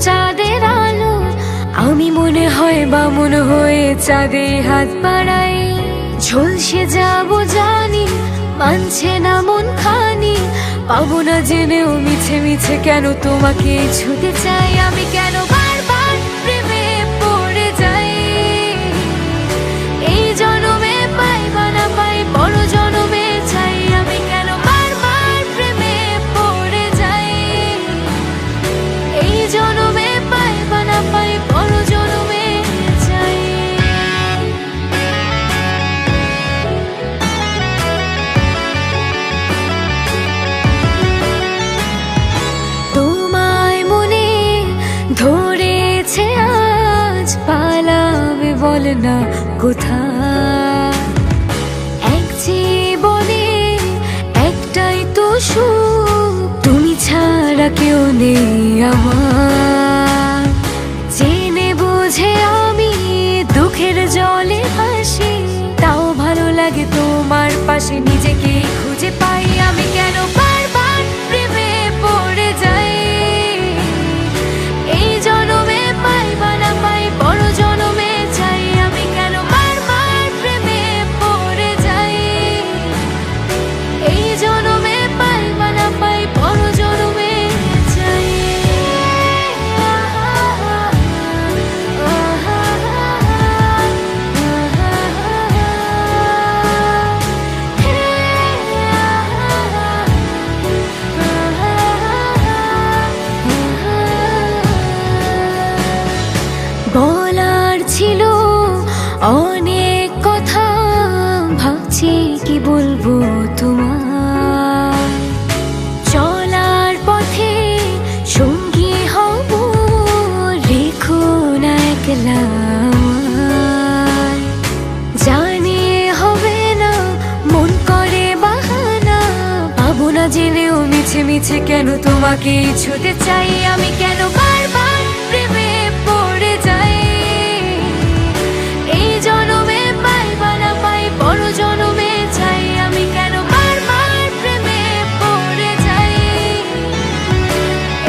চাঁদের আলো, আমি মনে হয় বামুন হয়ে চাঁদে হাত বাড়াই। ঝলসে যাব জানি, মানছে না মন খানি, পাবো না জেনেও মিছে মিছে কেন তোমাকে ছুতে চাই। আমি কেন বারবার প্রেমে পড়ে যাই, এই জনমে পাই বা না পাই বড় জনমে চাই। আমি কেন বারবার প্রেমে পড়ে যাই, এই জনমে পাই বা না পাই বড় জনমে চাই। তোমায় মনে ধরেছে আজ, পালাবে বল না কোথায়। এক জীবনে একটাই তো সুখ, তুমি ছাড়া কেউ নেই আমার। জেনে বুঝে আমি দুঃখের জলে ভাসি, তাও ভালো লাগে তোমার পাশে নিজেকে খুঁজে পাই। আমি কেন বারবার প্রেমে পড়ে যাই, এই জনমে পাই বা না পাই বড় জনমে চাই। আমি কেন বারবার প্রেমে পড়ে যাই, এই জনমে পাই বা না পাই বড় জনমে চাই। বলার ছিল অনেক কথা, ভাবছি কি বলবো তোমার। চলার পথে সঙ্গী হব, রেখো না একলা আমায়। জানি হবে না, মন করে বাহানা, পাবো না জেনেও মিছে মিছে কেন তোমাকে ছুতে চাই। আমি কেন বারবার প্রেমে পড়ে যাই, এই জনমে পাই বা না পাই বড় জনমে চাই। আমি কেন বারবার প্রেমে পড়ে যাই,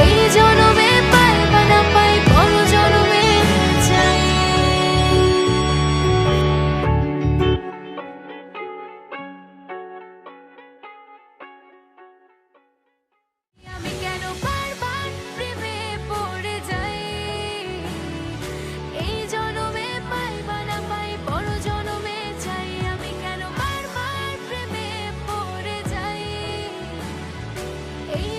এই জনমে পাই বা না পাই বড় জনমে চাই। আমি কেন বারবার প্রেমে পড়ে যাই, এই জনমে পাই বা না পাই বড় জনমে চাই। আমি কেন বারবার প্রেমে পড়ে যাই, এই